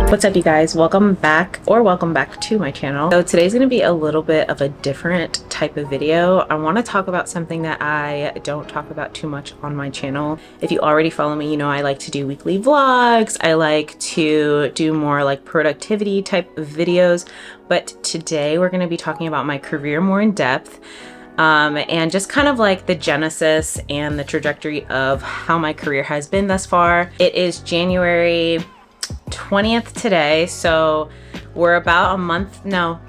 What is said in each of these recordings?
What's up, you guys? Welcome back to my channel. So today's going to be a little bit of a different type of video. I want to talk about something that I don't talk about too much on my channel. If you already follow me, you know I like to do weekly vlogs. I like to do more like productivity type of videos, but today we're going to be talking about my career more in depth. And just kind of like the genesis and the trajectory of how my career has been thus far. It is January 20th today, so we're about a month. No,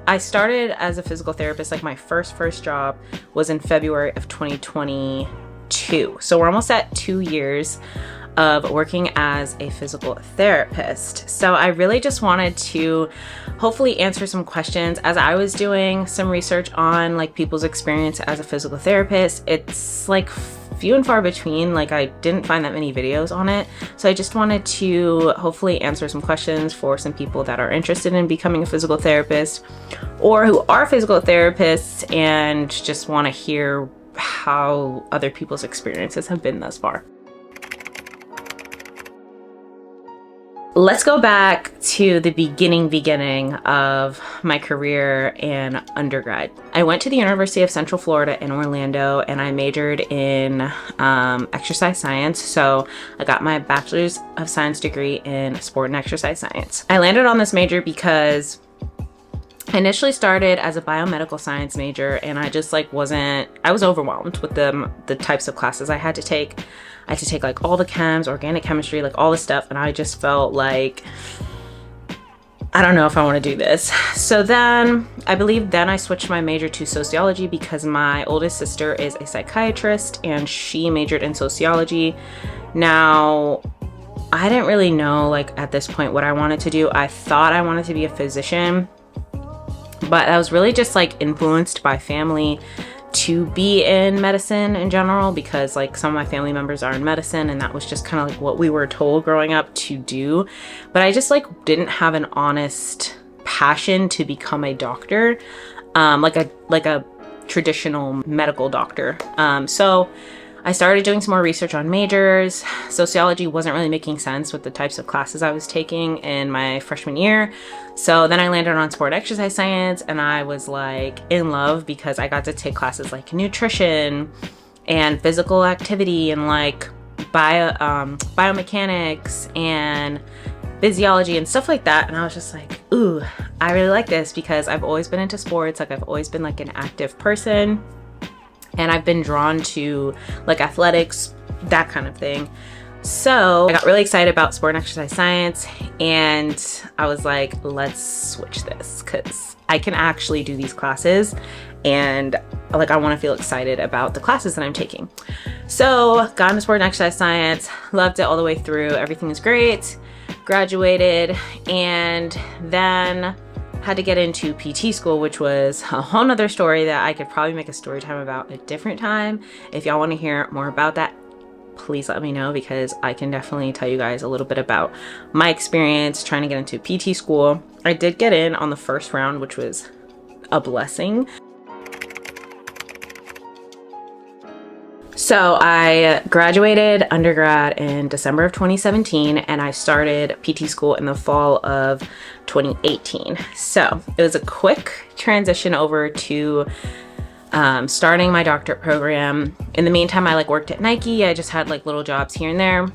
I started as a physical therapist, like my first job was in February of 2022, so we're almost at 2 years of working as a physical therapist. So I really just wanted to hopefully answer some questions as I was doing some research on like people's experience as a physical therapist. It's like few and far between, like I didn't find that many videos on it. So I just wanted to hopefully answer some questions for some people that are interested in becoming a physical therapist or who are physical therapists and just want to hear how other people's experiences have been thus far. Let's go back to the beginning of my career in undergrad. I went to the University of Central Florida in Orlando and I majored in exercise science. So I got my bachelor's of science degree in sport and exercise science. I landed on this major because I initially started as a biomedical science major and I just like I was overwhelmed with the types of classes I had to take. I had to take like all the chems, organic chemistry, like all this stuff. And I just felt like, I don't know if I want to do this. So then I switched my major to sociology because my oldest sister is a psychiatrist and she majored in sociology. Now, I didn't really know like at this point what I wanted to do. I thought I wanted to be a physician, but I was really just like influenced by family to be in medicine in general because like some of my family members are in medicine and that was just kind of like what we were told growing up to do. But I just like didn't have an honest passion to become a doctor, like a traditional medical doctor. So I started doing some more research on majors. Sociology wasn't really making sense with the types of classes I was taking in my freshman year. So then I landed on sport exercise science and I was like in love because I got to take classes like nutrition and physical activity and like biomechanics and physiology and stuff like that. And I was just like, ooh, I really like this because I've always been into sports. Like I've always been like an active person. And I've been drawn to like athletics, that kind of thing. So I got really excited about sport and exercise science and I was like, let's switch this because I can actually do these classes and like I want to feel excited about the classes that I'm taking. So got into sport and exercise science, loved it all the way through. Everything was great, graduated, and then had to get into PT school, which was a whole nother story that I could probably make a story time about a different time. If y'all want to hear more about that, please let me know because I can definitely tell you guys a little bit about my experience trying to get into PT school. I did get in on the first round, which was a blessing. So I graduated undergrad in December of 2017 and I started PT school in the fall of 2018. So it was a quick transition over to starting my doctorate program. In the meantime, I like worked at Nike. I just had like little jobs here and there.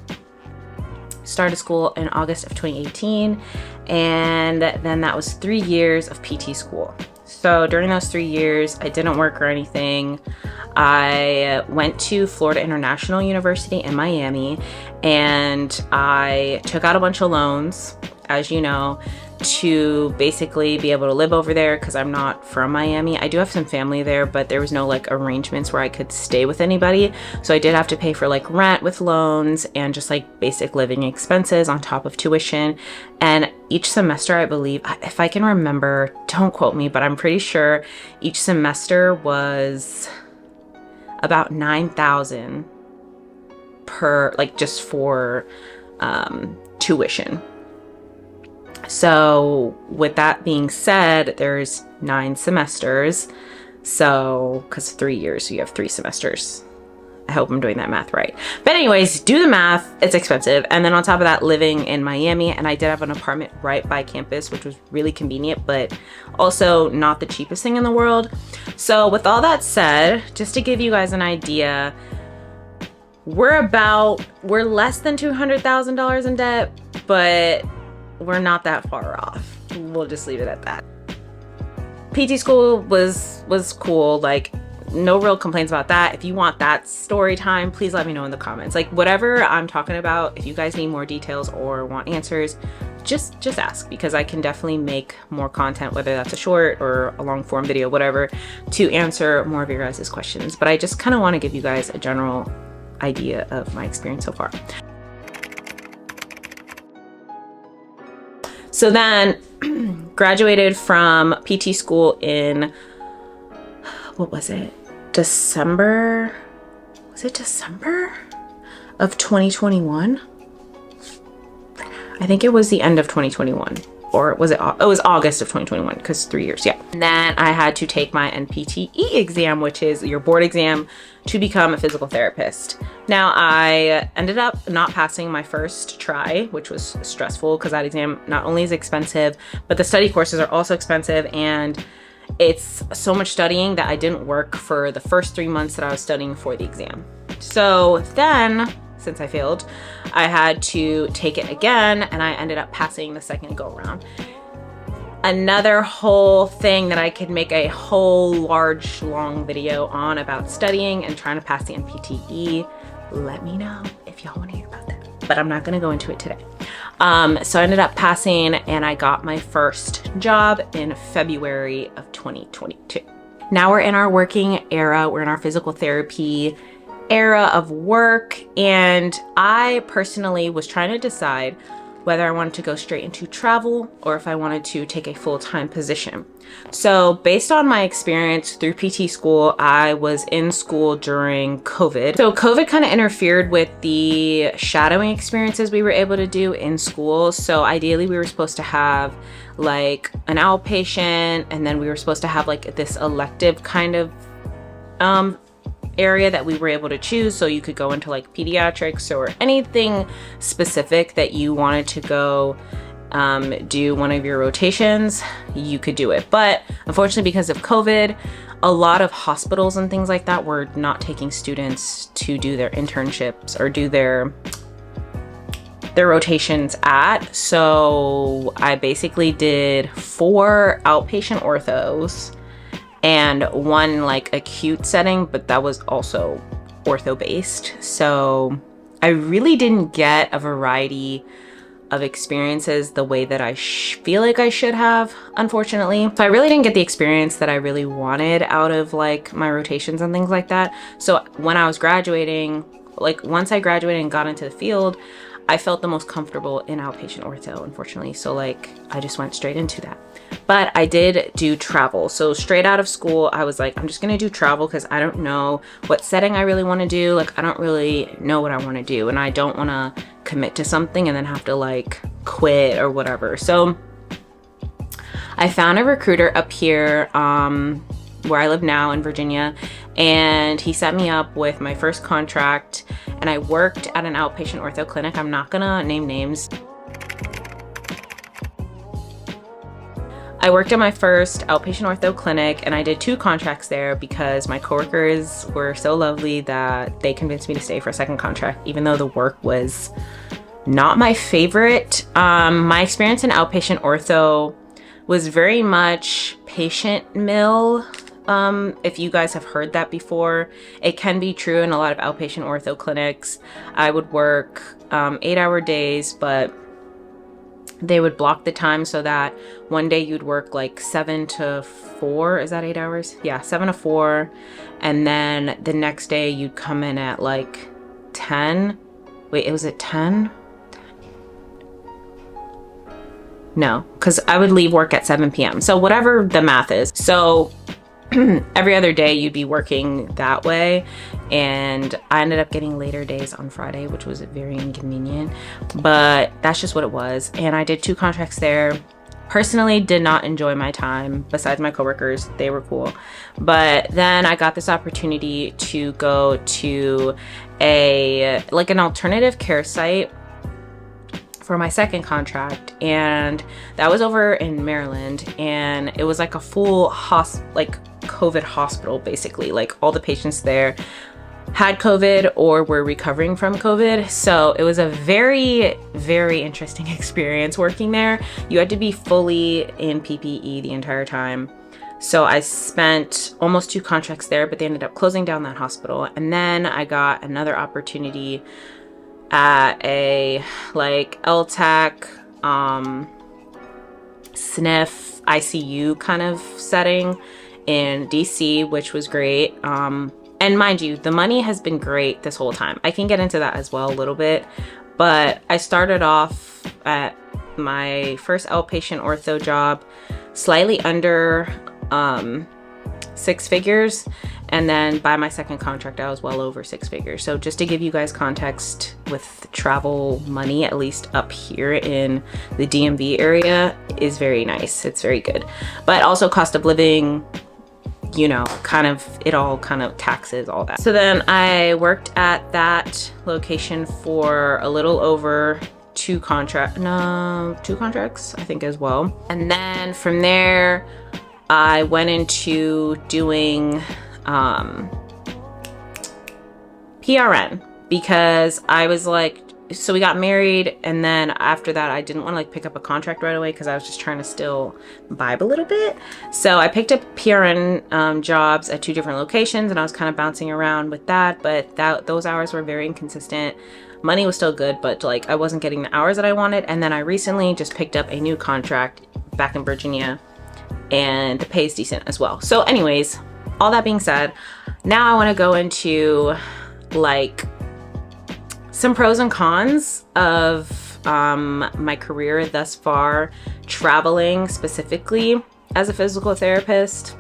Started school in August of 2018 and then that was 3 years of PT school. So during those 3 years, I didn't work or anything. I went to Florida International University in Miami and I took out a bunch of loans, as you know, to basically be able to live over there because I'm not from Miami. I do have some family there, but there was no like arrangements where I could stay with anybody. So I did have to pay for like rent with loans and just like basic living expenses on top of tuition. And each semester, I believe, if I can remember, don't quote me, but I'm pretty sure each semester was about $9,000 per, like just for tuition. So with that being said, there's 9 semesters. So, because 3 years, so you have 3 semesters. I hope I'm doing that math right. But anyways, do the math, it's expensive. And then on top of that, living in Miami, and I did have an apartment right by campus, which was really convenient, but also not the cheapest thing in the world. So with all that said, just to give you guys an idea, we're less than $200,000 in debt, but we're not that far off. We'll just leave it at that. PT school was cool. Like, no real complaints about that. If you want that story time, please let me know in the comments. Like, whatever I'm talking about, if you guys need more details or want answers, just ask, because I can definitely make more content, whether that's a short or a long form video, whatever, to answer more of your guys' questions. But I just kind of want to give you guys a general idea of my experience so far. So then graduated from PT school in, what was it? December? Was it December of 2021? I think it was the end of 2021. Or was it? It was August of 2021, because 3 years, yeah. And then I had to take my NPTE exam, which is your board exam to become a physical therapist. Now, I ended up not passing my first try, which was stressful because that exam not only is expensive, but the study courses are also expensive, and it's so much studying that I didn't work for the first 3 months that I was studying for the exam. So then, since I failed, I had to take it again, and I ended up passing the second go around. Another whole thing that I could make a whole large long video on about studying and trying to pass the NPTE. Let me know if y'all want to hear about that, but I'm not going to go into it today. So I ended up passing, and I got my first job in February of 2022. Now we're in our working era. We're in our physical therapy era of work, and I personally was trying to decide whether I wanted to go straight into travel or if I wanted to take a full-time position. So based on my experience through PT school, I was in school during COVID. So COVID kind of interfered with the shadowing experiences we were able to do in school. So ideally we were supposed to have like an outpatient, and then we were supposed to have like this elective kind of area that we were able to choose, so you could go into like pediatrics or anything specific that you wanted to go do one of your rotations, you could do it. But unfortunately, because of COVID, a lot of hospitals and things like that were not taking students to do their internships or do their rotations at. So I basically did 4 outpatient orthos and 1 like acute setting, but that was also ortho based. So I really didn't get a variety of experiences the way that I feel like I should have, unfortunately. So I really didn't get the experience that I really wanted out of like my rotations and things like that. So when I was graduating, like once I graduated and got into the field, I felt the most comfortable in outpatient ortho, unfortunately. So like I just went straight into that. But I did do travel. So straight out of school, I was like, I'm just gonna do travel because I don't know what setting I really want to do. Like I don't really know what I want to do, and I don't want to commit to something and then have to like quit or whatever. So I found a recruiter up here where I live now in Virginia, and he set me up with my first contract, and I worked at an outpatient ortho clinic. I'm not gonna name names. I worked at my first outpatient ortho clinic, and I did 2 contracts there because my coworkers were so lovely that they convinced me to stay for a second contract, even though the work was not my favorite. My experience in outpatient ortho was very much patient mill. If you guys have heard that before, it can be true in a lot of outpatient ortho clinics. I would work 8-hour days, but they would block the time so that one day you'd work like 7 to 4. Is that 8 hours? Yeah, 7 to 4. And then the next day you'd come in at like 10. Wait, it was at 10? No, because I would leave work at 7 p.m. So whatever the math is. So every other day you'd be working that way, and I ended up getting later days on Friday, which was very inconvenient, but that's just what it was. And I did 2 contracts there. personally did not enjoy my time. Besides my coworkers, they were cool. But then I got this opportunity to go to an alternative care site for my second contract, and that was over in Maryland, and it was like a full COVID hospital, basically. Like, all the patients there had COVID or were recovering from COVID. So it was a very, very interesting experience working there. You had to be fully in PPE the entire time. So I spent almost 2 contracts there, but they ended up closing down that hospital. And then I got another opportunity at a LTAC, SNF, ICU kind of setting in DC, which was great. And mind you, the money has been great this whole time. I can get into that as well a little bit, but I started off at my first outpatient ortho job slightly under 6 figures, and then by my second contract I was well over 6 figures. So just to give you guys context with travel money, at least up here in the DMV area, is very nice. It's very good. But also cost of living, you know, it all kind of taxes all that. So then I worked at that location for a little over 2 contracts, I think, as well. And then from there I went into doing PRN, because I was like, so we got married, and then after that I didn't want to pick up a contract right away because I was just trying to still vibe a little bit. So I picked up PRN jobs at 2 different locations, and I was kind of bouncing around with that, but those hours were very inconsistent. Money was still good, but I wasn't getting the hours that I wanted. And then I recently just picked up a new contract back in Virginia, and the pay is decent as well. So anyways, all that being said, now I want to go into some pros and cons of my career thus far, traveling specifically as a physical therapist,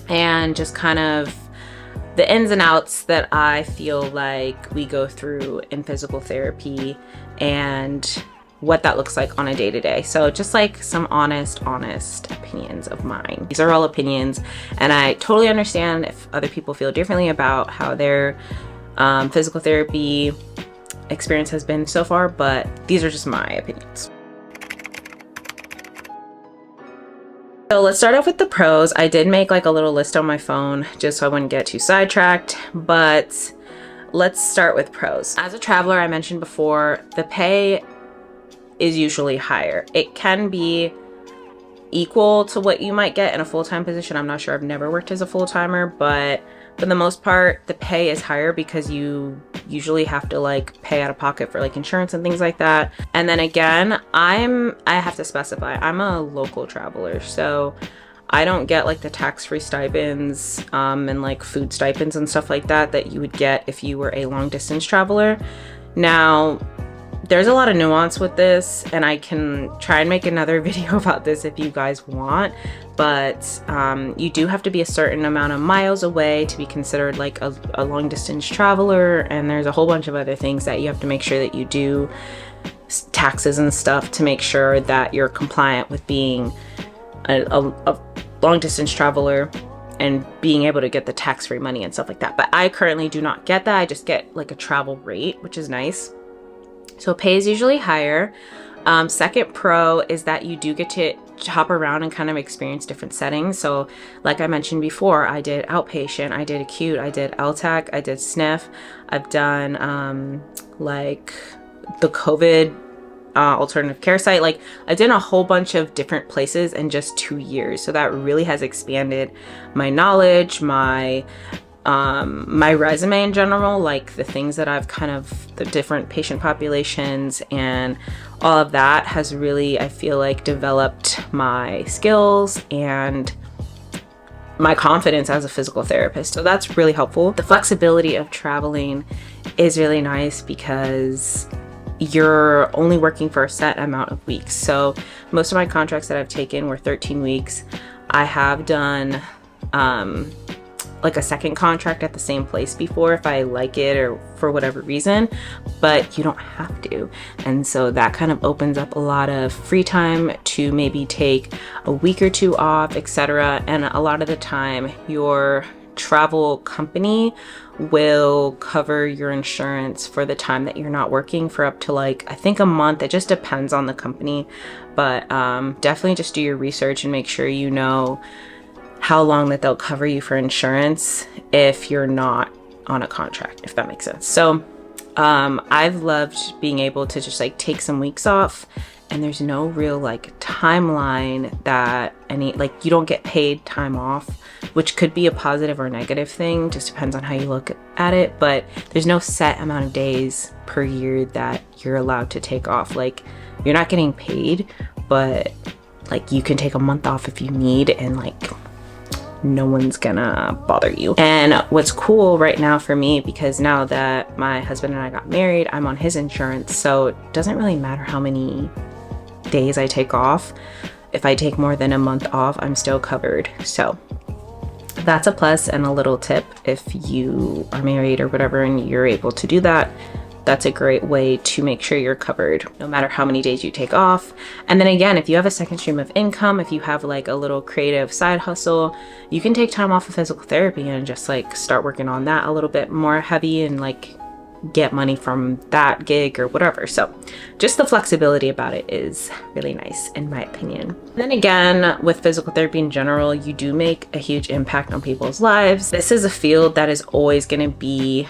and just kind of the ins and outs that I feel like we go through in physical therapy and what that looks like on a day-to-day. So just some honest opinions of mine. These are all opinions, and I totally understand if other people feel differently about how their physical therapy experience has been so far, but these are just my opinions. So let's start off with the pros. I did make a little list on my phone just so I wouldn't get too sidetracked, but let's start with pros. As a traveler, I mentioned before, the pay is usually higher. It can be equal to what you might get in a full-time position. I'm not sure, I've never worked as a full-timer, but for the most part the pay is higher because you usually have to pay out of pocket for insurance and things like that. And then again, I have to specify, I'm a local traveler, so I don't get the tax-free stipends and food stipends and stuff like that you would get if you were a long-distance traveler. Now, there's a lot of nuance with this, and I can try and make another video about this if you guys want, but you do have to be a certain amount of miles away to be considered a long distance traveler, and there's a whole bunch of other things that you have to make sure that you do, taxes and stuff, to make sure that you're compliant with being a long distance traveler and being able to get the tax-free money and stuff like that. But I currently do not get that. I just get a travel rate, which is nice. So pay is usually higher. Second pro is that you do get to hop around and kind of experience different settings. So like I mentioned before, I did outpatient, I did acute, I did LTAC, I did SNF. I've done the COVID alternative care site. I did a whole bunch of different places in just 2 years. So that really has expanded my knowledge, my resume in general, the things that I've the different patient populations and all of that has really, I feel developed my skills and my confidence as a physical therapist. So that's really helpful. The flexibility of traveling is really nice because you're only working for a set amount of weeks. So most of my contracts that I've taken were 13 weeks. I have done like a second contract at the same place before if I like it or for whatever reason, but you don't have to. And so that kind of opens up a lot of free time to maybe take a week or two off, etc. And a lot of the time your travel company will cover your insurance for the time that you're not working for up to like, I think a month. It just depends on the company, but definitely just do your research and make sure you know how long that they'll cover you for insurance if you're not on a contract, if that makes sense. So I've loved being able to just like take some weeks off, and there's no real like timeline that like you don't get paid time off, which could be a positive or negative thing, just depends on how you look at it. But there's no set amount of days per year that you're allowed to take off. Like, you're not getting paid, but like you can take a month off if you need, and like no one's gonna bother you. And what's cool right now for me, because now that my husband and I got married, I'm on his insurance, so it doesn't really matter how many days I take off. If I take more than a month off, I'm still covered. So that's a plus and a little tip. If you are married or whatever and you're able to do that, that's a great way to make sure you're covered no matter how many days you take off. And then again, if you have a second stream of income, if you have like a little creative side hustle, you can take time off of physical therapy and just like start working on that a little bit more heavy and like get money from that gig or whatever. So just the flexibility about it is really nice in my opinion. And then again, with physical therapy in general, you do make a huge impact on people's lives. This is a field that is always going to be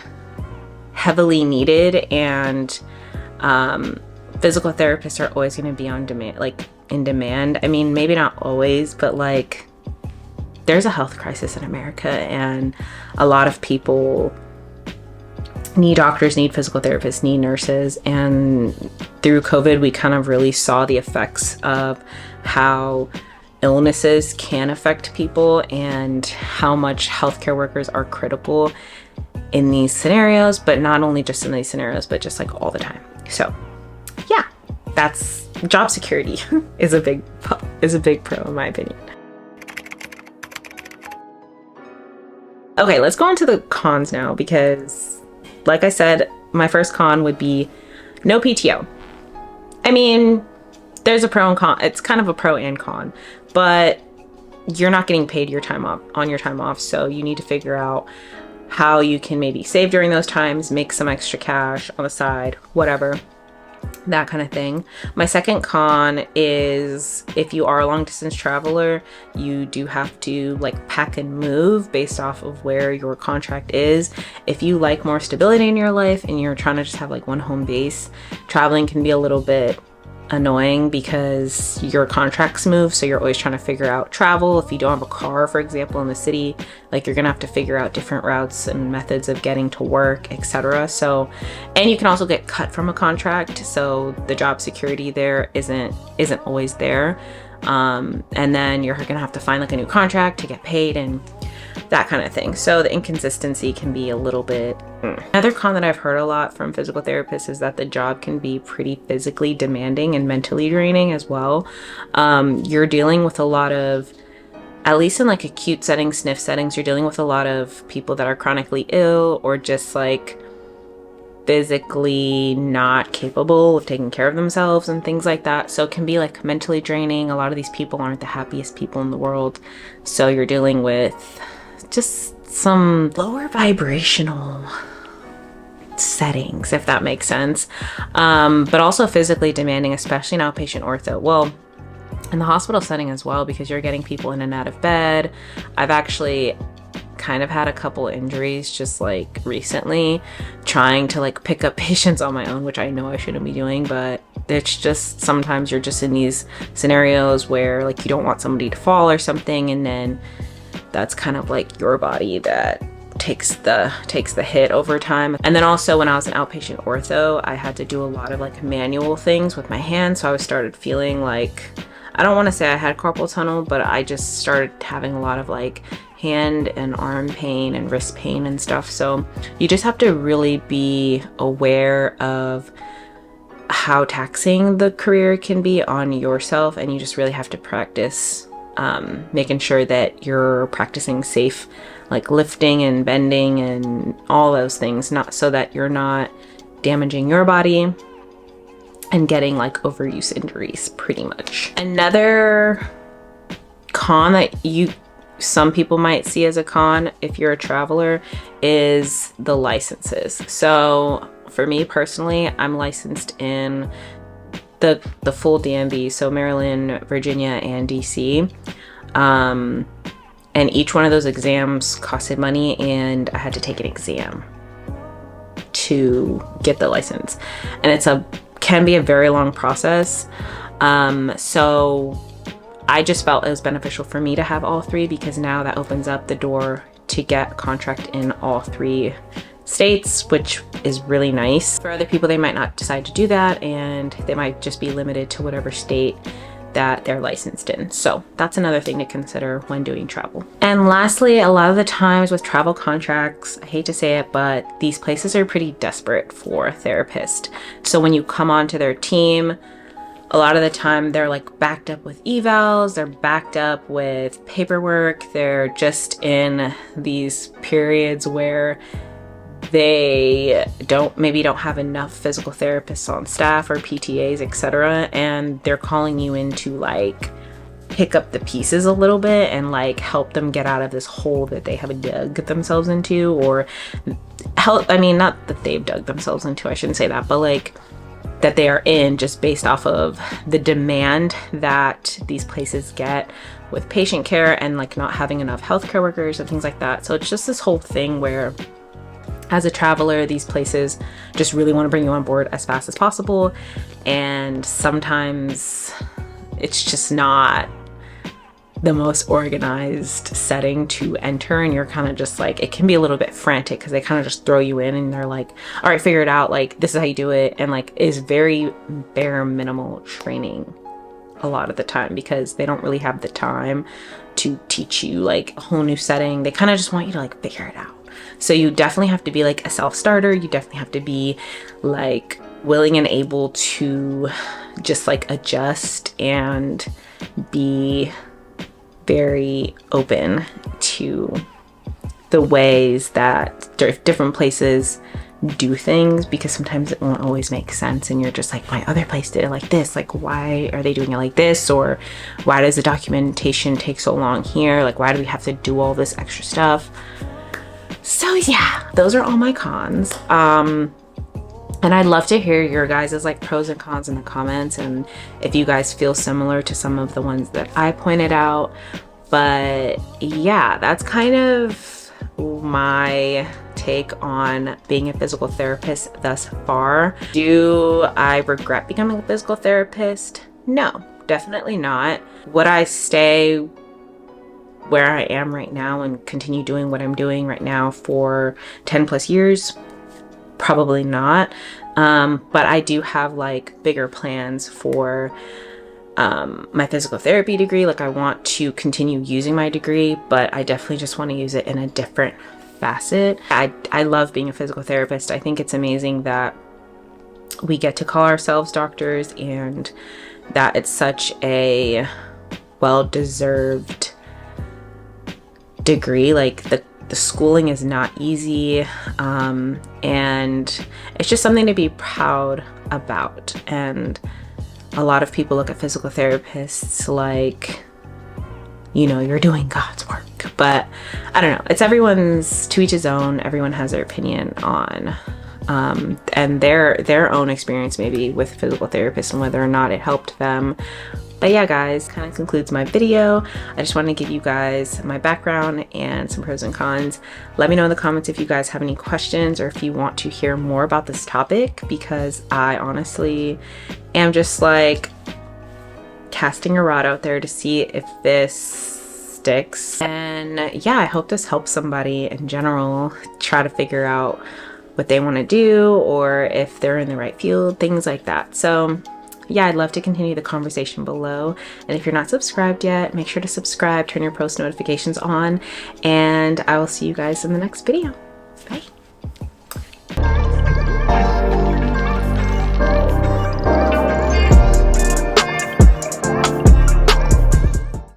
heavily needed, and physical therapists are always going to be on demand, like in demand. I mean, maybe not always, but like there's a health crisis in America, and a lot of people need doctors, need physical therapists, need nurses. And through COVID, we kind of really saw the effects of how illnesses can affect people and how much healthcare workers are critical in these scenarios, but not only just in these scenarios, but just like all the time. So yeah, that's job security is a big pro in my opinion. Okay, let's go on to the cons now, because like I said, my first con would be no PTO. I mean, there's a pro and con. It's kind of a pro and con, but you're not getting paid your time off on your time off. So you need to figure out how you can maybe save during those times, make some extra cash on the side, whatever, that kind of thing. My second con is if you are a long distance traveler, you do have to like pack and move based off of where your contract is. If you like more stability in your life and you're trying to just have like one home base, traveling can be a little bit annoying because your contracts move, so you're always trying to figure out travel. If you don't have a car, for example, in the city, like you're gonna have to figure out different routes and methods of getting to work, etc. So, and you can also get cut from a contract, so the job security there isn't always there. And then you're gonna have to find like a new contract to get paid and that kind of thing. So the inconsistency can be a little bit. Another con that I've heard a lot from physical therapists is that the job can be pretty physically demanding and mentally draining as well. You're dealing with a lot of, at least in like acute settings, sniff settings, you're dealing with a lot of people that are chronically ill or just like physically not capable of taking care of themselves and things like that. So it can be like mentally draining. A lot of these people aren't the happiest people in the world. So you're dealing with just some lower vibrational settings, if that makes sense. But also physically demanding, especially in outpatient ortho. Well, in the hospital setting as well, because you're getting people in and out of bed. I've actually kind of had a couple injuries just like recently trying to like pick up patients on my own, which I know I shouldn't be doing, but it's just sometimes you're just in these scenarios where like you don't want somebody to fall or something, and then that's kind of like your body that takes the hit over time. And then also when I was an outpatient ortho, I had to do a lot of like manual things with my hands, so I started feeling like, I don't want to say I had carpal tunnel, but I just started having a lot of like hand and arm pain and wrist pain and stuff. So you just have to really be aware of how taxing the career can be on yourself, and you just really have to practice making sure that you're practicing safe like lifting and bending and all those things, not so that you're not damaging your body and getting like overuse injuries pretty much. Another con that some people might see as a con if you're a traveler is the licenses. So for me personally, I'm licensed in the full DMV, so Maryland, Virginia, and DC. And each one of those exams costed money, and I had to take an exam to get the license, and can be a very long process. So I just felt it was beneficial for me to have all three, because now that opens up the door to get contract in all three states, which is really nice. For other people, they might not decide to do that, and they might just be limited to whatever state that they're licensed in. So that's another thing to consider when doing travel. And lastly, a lot of the times with travel contracts, I hate to say it, but these places are pretty desperate for a therapist. So when you come onto their team, a lot of the time they're like backed up with evals, they're backed up with paperwork, they're just in these periods where they maybe don't have enough physical therapists on staff or PTAs, etc., and they're calling you in to like pick up the pieces a little bit and like help them get out of this hole that they have dug themselves into, or help, I mean, not that they've dug themselves into, I shouldn't say that, but like that they are in just based off of the demand that these places get with patient care and like not having enough healthcare workers and things like that. So it's just this whole thing where as a traveler, these places just really want to bring you on board as fast as possible, and sometimes it's just not the most organized setting to enter, and you're kind of just like, it can be a little bit frantic because they kind of just throw you in and they're like, all right, figure it out, like this is how you do it, and like is very bare minimal training a lot of the time because they don't really have the time to teach you like a whole new setting. They kind of just want you to like figure it out. So you definitely have to be like a self-starter. You definitely have to be like willing and able to just like adjust and be very open to the ways that different places do things, because sometimes it won't always make sense and you're just like, my other place did it like this, like why are they doing it like this, or why does the documentation take so long here, like why do we have to do all this extra stuff? So yeah, those are all my cons. And I'd love to hear your guys' like pros and cons in the comments, and if you guys feel similar to some of the ones that I pointed out. But yeah, that's kind of my take on being a physical therapist thus far. Do I regret becoming a physical therapist? No, definitely not. Would I stay where I am right now and continue doing what I'm doing right now for 10 plus years? Probably not. But I do have like bigger plans for my physical therapy degree. Like I want to continue using my degree, but I definitely just want to use it in a different facet. I love being a physical therapist. I think it's amazing that we get to call ourselves doctors, and that it's such a well-deserved degree. Like the schooling is not easy, and it's just something to be proud about. And a lot of people look at physical therapists like, you know, you're doing God's work, but I don't know, it's everyone's, to each his own. Everyone has their opinion on and their own experience maybe with physical therapists and whether or not it helped them. But yeah, guys, kind of concludes my video. I just wanted to give you guys my background and some pros and cons. Let me know in the comments if you guys have any questions or if you want to hear more about this topic, because I honestly am just like casting a rod out there to see if this sticks. And yeah, I hope this helps somebody in general try to figure out what they want to do, or if they're in the right field, things like that. So yeah, I'd love to continue the conversation below. And if you're not subscribed yet, make sure to subscribe, turn your post notifications on, and I will see you guys in the next video. Bye.